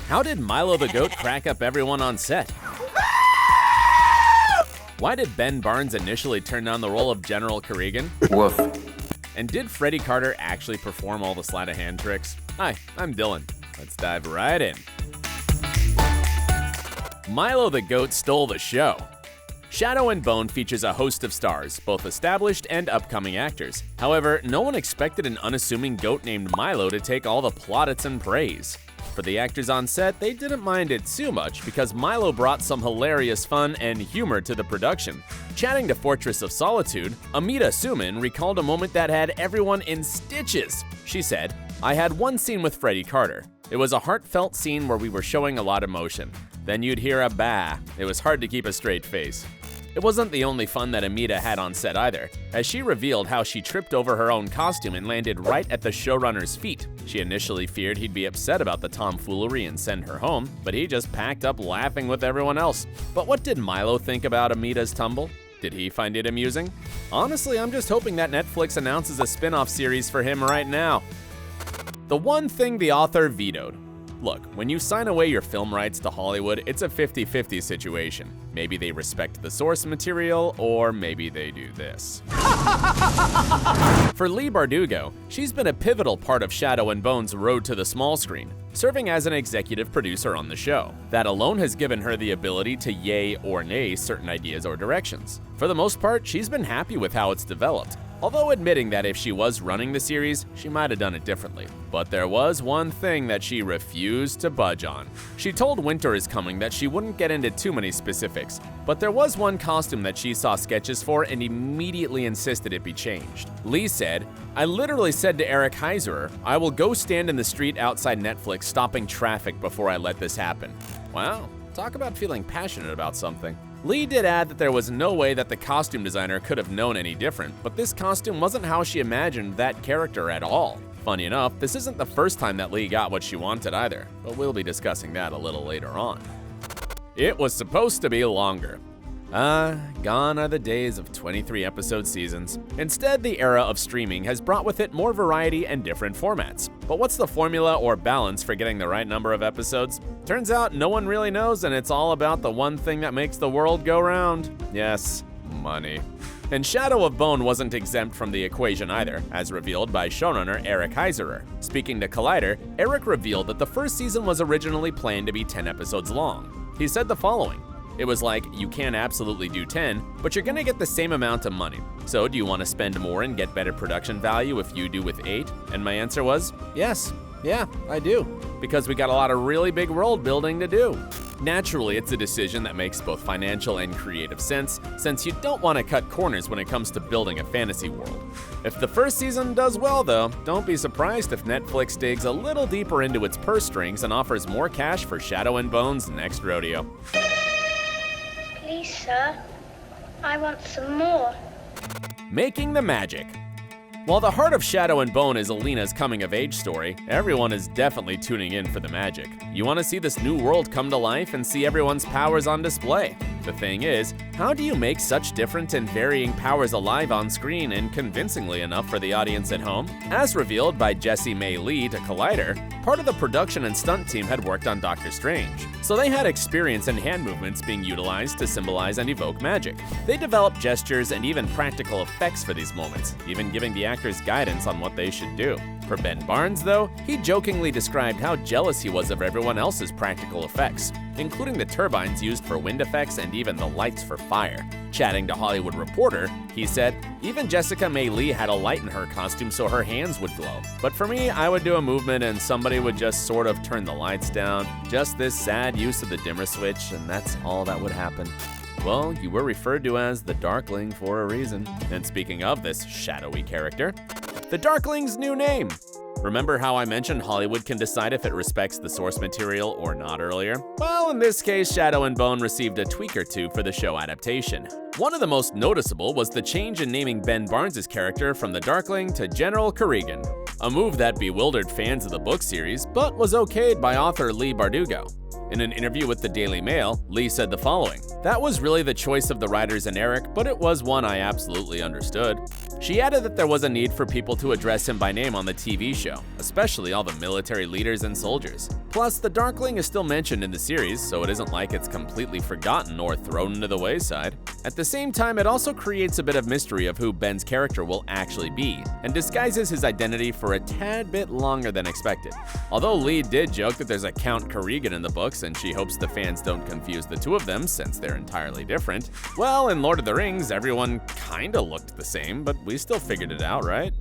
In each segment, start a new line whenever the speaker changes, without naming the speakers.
How did Milo the Goat crack up everyone on set? Why did Ben Barnes initially turn down the role of General Kerrigan?
Woof.
And did Freddie Carter actually perform all the sleight of hand tricks? Hi, I'm Dylan. Let's dive right in. Milo the Goat stole the show. Shadow and Bone features a host of stars, both established and upcoming actors. However, no one expected an unassuming goat named Milo to take all the plaudits and praise. For the actors on set, they didn't mind it too much because Milo brought some hilarious fun and humor to the production. Chatting to Fortress of Solitude, Amita Suman recalled a moment that had everyone in stitches. She said, "I had one scene with Freddie Carter. It was a heartfelt scene where we were showing a lot of emotion. Then you'd hear a bah. It was hard to keep a straight face." It wasn't the only fun that Amita had on set either, as she revealed how she tripped over her own costume and landed right at the showrunner's feet. She initially feared he'd be upset about the tomfoolery and send her home, but he just packed up laughing with everyone else. But what did Milo think about Amita's tumble? Did he find it amusing? Honestly, I'm just hoping that Netflix announces a spin-off series for him right now. The one thing the author vetoed. Look, when you sign away your film rights to Hollywood, it's a 50-50 situation. Maybe they respect the source material, or maybe they do this. For Leigh Bardugo, she's been a pivotal part of Shadow and Bone's road to the small screen, serving as an executive producer on the show. That alone has given her the ability to yay or nay certain ideas or directions. For the most part, she's been happy with how it's developed, although admitting that if she was running the series, she might have done it differently. But there was one thing that she refused to budge on. She told Winter is Coming that she wouldn't get into too many specifics, but there was one costume that she saw sketches for and immediately insisted it be changed. Leigh said, "I literally said to Eric Heiserer, I will go stand in the street outside Netflix stopping traffic before I let this happen." Wow, talk about feeling passionate about something. Leigh did add that there was no way that the costume designer could have known any different, but this costume wasn't how she imagined that character at all. Funny enough, this isn't the first time that Leigh got what she wanted either, but we'll be discussing that a little later on. It was supposed to be longer. Gone are the days of 23-episode seasons. Instead, the era of streaming has brought with it more variety and different formats. But what's the formula or balance for getting the right number of episodes? Turns out no one really knows, and it's all about the one thing that makes the world go round. Yes, money. And Shadow of Bone wasn't exempt from the equation either, as revealed by showrunner Eric Heiserer. Speaking to Collider, Eric revealed that the first season was originally planned to be 10 episodes long. He said the following: "It was like, you can absolutely do 10, but you're gonna get the same amount of money. So do you want to spend more and get better production value if you do with 8? And my answer was, yes. Yeah, I do. Because we got a lot of really big world building to do. Naturally, it's a decision that makes both financial and creative sense, since you don't want to cut corners when it comes to building a fantasy world. If the first season does well though, don't be surprised if Netflix digs a little deeper into its purse strings and offers more cash for Shadow and Bone's next rodeo."
Please, sir, I want some more.
Making the magic. While the heart of Shadow and Bone is Alina's coming-of-age story, everyone is definitely tuning in for the magic. You want to see this new world come to life and see everyone's powers on display. The thing is, how do you make such different and varying powers alive on screen and convincingly enough for the audience at home? As revealed by Jessie Mei Li to Collider, part of the production and stunt team had worked on Doctor Strange, so they had experience in hand movements being utilized to symbolize and evoke magic. They developed gestures and even practical effects for these moments, even giving the actors guidance on what they should do. For Ben Barnes, though, he jokingly described how jealous he was of everyone else's practical effects, including the turbines used for wind effects and even the lights for fire. Chatting to Hollywood Reporter, he said, "Even Jessie Mei Li had a light in her costume so her hands would glow. But for me, I would do a movement and somebody would just sort of turn the lights down. Just this sad use of the dimmer switch, and that's all that would happen." Well, you were referred to as the Darkling for a reason. And speaking of this shadowy character, the Darkling's new name. Remember how I mentioned Hollywood can decide if it respects the source material or not earlier? Well, in this case, Shadow and Bone received a tweak or two for the show adaptation. One of the most noticeable was the change in naming Ben Barnes' character from the Darkling to General Kerrigan. a move that bewildered fans of the book series, but was okayed by author Leigh Bardugo. In an interview with the Daily Mail, Leigh said the following: "That was really the choice of the writers and Eric, but it was one I absolutely understood." She added that there was a need for people to address him by name on the TV show, especially all the military leaders and soldiers. Plus, the Darkling is still mentioned in the series, so it isn't like it's completely forgotten or thrown into the wayside. At the same time, it also creates a bit of mystery of who Ben's character will actually be, and disguises his identity for a tad bit longer than expected. Although Leigh did joke that there's a Count Corrigan in the books, and she hopes the fans don't confuse the two of them since they're entirely different. Well, in Lord of the Rings, everyone kinda looked the same, but we still figured it out, right?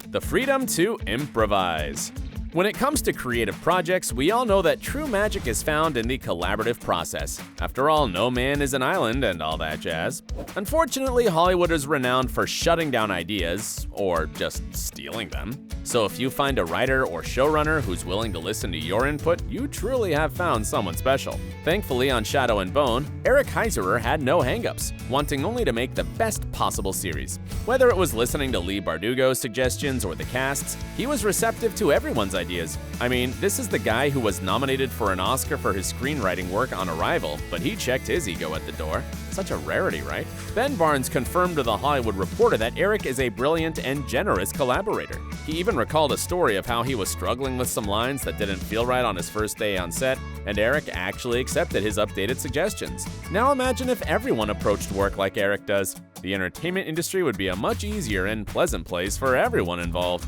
The freedom to improvise. When it comes to creative projects, we all know that true magic is found in the collaborative process. After all, no man is an island and all that jazz. Unfortunately, Hollywood is renowned for shutting down ideas, or just stealing them. So if you find a writer or showrunner who's willing to listen to your input, you truly have found someone special. Thankfully, on Shadow and Bone, Eric Heiserer had no hangups, wanting only to make the best possible series. Whether it was listening to Leigh Bardugo's suggestions or the cast's, he was receptive to everyone's ideas. I mean, this is the guy who was nominated for an Oscar for his screenwriting work on Arrival, but he checked his ego at the door. Such a rarity, right? Ben Barnes confirmed to The Hollywood Reporter that Eric is a brilliant and generous collaborator. He even recalled a story of how he was struggling with some lines that didn't feel right on his first day on set, and Eric actually accepted his updated suggestions. Now imagine if everyone approached work like Eric does. The entertainment industry would be a much easier and pleasant place for everyone involved.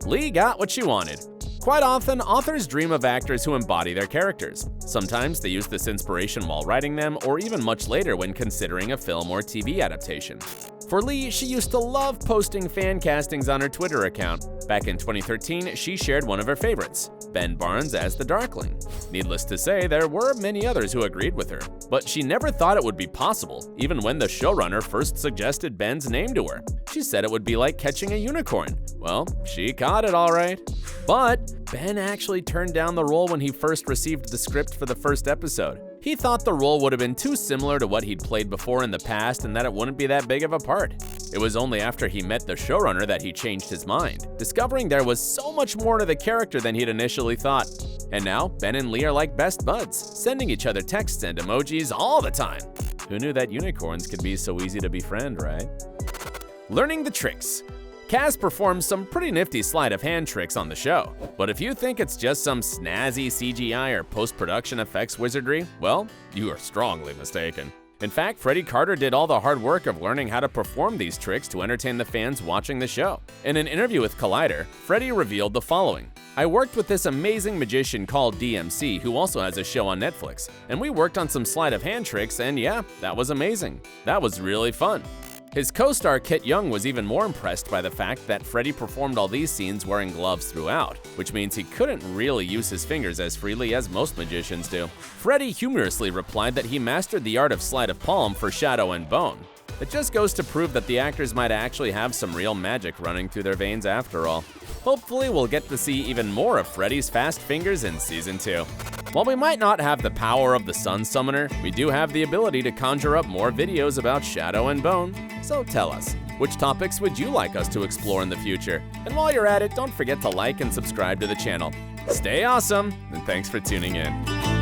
Leigh got what she wanted. Quite often, authors dream of actors who embody their characters. Sometimes they use this inspiration while writing them, or even much later when considering a film or TV adaptation. For Leigh, she used to love posting fan castings on her Twitter account. Back in 2013, she shared one of her favorites, Ben Barnes as the Darkling. Needless to say, there were many others who agreed with her, but she never thought it would be possible, even when the showrunner first suggested Ben's name to her. She said it would be like catching a unicorn. Well, she caught it all right. But Ben actually turned down the role when he first received the script for the first episode. He thought the role would have been too similar to what he'd played before in the past and that it wouldn't be that big of a part. It was only after he met the showrunner that he changed his mind, discovering there was so much more to the character than he'd initially thought. And now, Ben and Leigh are like best buds, sending each other texts and emojis all the time. Who knew that unicorns could be so easy to befriend, right? Learning the tricks. Kaz performs some pretty nifty sleight of hand tricks on the show, but if you think it's just some snazzy CGI or post-production effects wizardry, well, you are strongly mistaken. In fact, Freddie Carter did all the hard work of learning how to perform these tricks to entertain the fans watching the show. In an interview with Collider, Freddie revealed the following: "I worked with this amazing magician called DMC, who also has a show on Netflix, and we worked on some sleight of hand tricks, and yeah, that was amazing. That was really fun." His co-star Kit Young was even more impressed by the fact that Freddie performed all these scenes wearing gloves throughout, which means he couldn't really use his fingers as freely as most magicians do. Freddie humorously replied that he mastered the art of sleight of palm for Shadow and Bone. It just goes to prove that the actors might actually have some real magic running through their veins after all. Hopefully we'll get to see even more of Freddie's fast fingers in Season 2. While we might not have the power of the Sun Summoner, we do have the ability to conjure up more videos about Shadow and Bone. So tell us, which topics would you like us to explore in the future? And while you're at it, don't forget to like and subscribe to the channel. Stay awesome, and thanks for tuning in.